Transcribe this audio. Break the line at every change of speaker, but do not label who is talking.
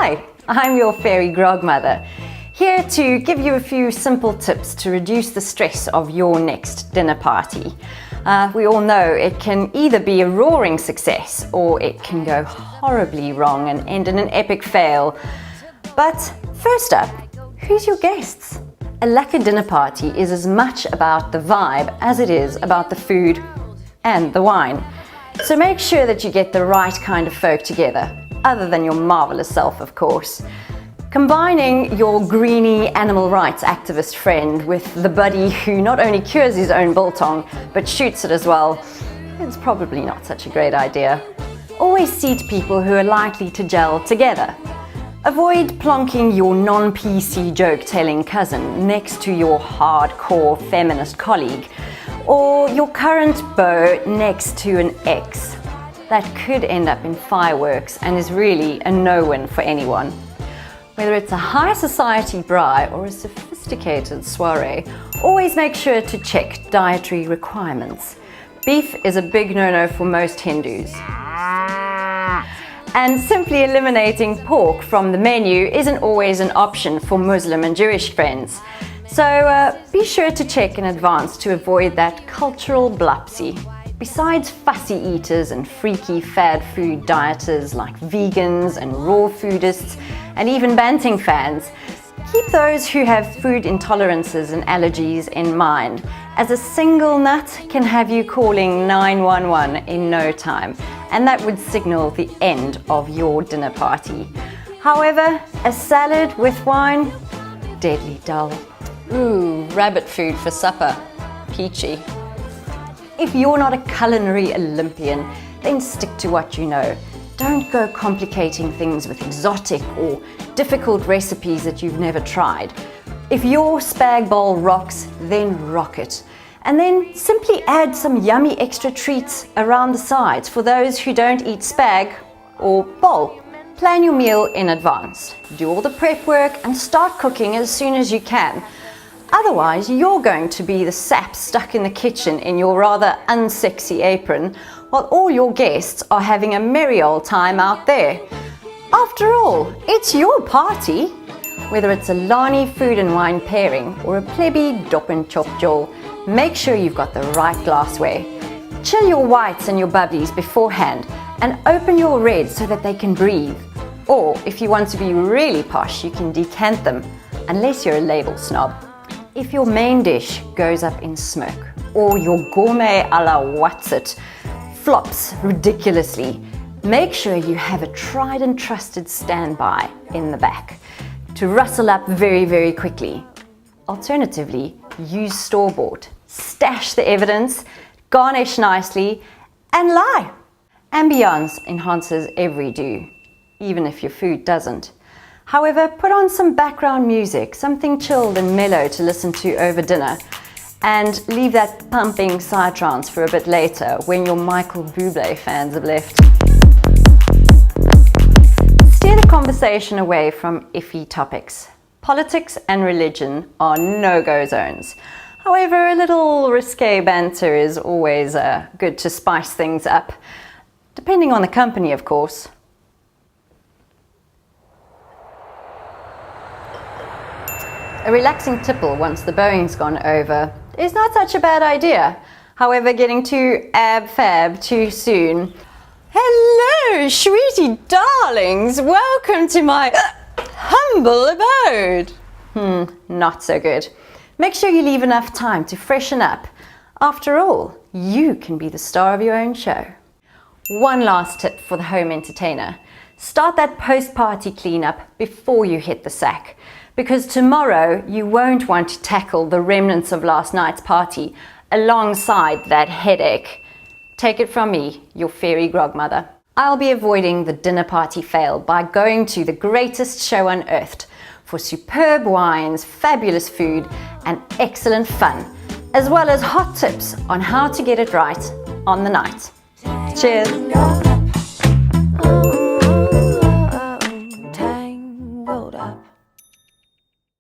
Hi, I'm your fairy grogmother, here to give you a few simple tips to reduce the stress of your next dinner party. We all know it can either be a roaring success or it can go horribly wrong and end in an epic fail. But first up, who's your guests? A lekker dinner party is as much about the vibe as it is about the food and the wine. So make sure that you get the right kind of folk together, other than your marvelous self, of course. Combining your greeny animal rights activist friend with the buddy who not only cures his own biltong, but shoots it as well, it's probably not such a great idea. Always seat people who are likely to gel together. Avoid plonking your non-PC joke-telling cousin next to your hardcore feminist colleague, or your current beau next to an ex. That could end up in fireworks and is really a no-win for anyone. Whether it's a high society braai or a sophisticated soiree, always make sure to check dietary requirements. Beef is a big no-no for most Hindus. And simply eliminating pork from the menu isn't always an option for Muslim and Jewish friends. So be sure to check in advance to avoid that cultural blupsy. Besides fussy eaters and freaky fad food dieters like vegans and raw foodists and even Banting fans, keep those who have food intolerances and allergies in mind, as a single nut can have you calling 911 in no time, and that would signal the end of your dinner party. However, a salad with wine, deadly dull. Ooh, rabbit food for supper, peachy. If you're not a culinary Olympian, then stick to what you know. Don't go complicating things with exotic or difficult recipes that you've never tried. If your spag bowl rocks, then rock it. And then simply add some yummy extra treats around the sides for those who don't eat spag or bowl. Plan your meal in advance. Do all the prep work and start cooking as soon as you can. Otherwise, you're going to be the sap stuck in the kitchen in your rather unsexy apron, while all your guests are having a merry old time out there. After all, it's your party. Whether it's a Lani food and wine pairing or a plebby dop and chop jol, make sure you've got the right glassware. Chill your whites and your bubblies beforehand and open your reds so that they can breathe. Or if you want to be really posh, you can decant them, unless you're a label snob. If your main dish goes up in smoke or your gourmet a la what's-it flops ridiculously, make sure you have a tried and trusted standby in the back to rustle up very, very quickly. Alternatively, use store-bought. Stash the evidence, garnish nicely, and lie. Ambiance enhances every do, even if your food doesn't. However, put on some background music, something chilled and mellow to listen to over dinner, and leave that pumping psytrance for a bit later when your Michael Bublé fans have left. Steer the conversation away from iffy topics. Politics and religion are no-go zones. However, a little risque banter is always good to spice things up, depending on the company, of course. A relaxing tipple once the bowing's gone over is not such a bad idea. However, getting too ab-fab too soon. Hello, sweetie darlings. Welcome to my humble abode. Not so good. Make sure you leave enough time to freshen up. After all, you can be the star of your own show. One last tip for the home entertainer. Start that post-party cleanup before you hit the sack, because tomorrow you won't want to tackle the remnants of last night's party alongside that headache. Take it from me, your fairy grogmother. I'll be avoiding the dinner party fail by going to the greatest show unearthed for superb wines, fabulous food, and excellent fun, as well as hot tips on how to get it right on the night. Cheers!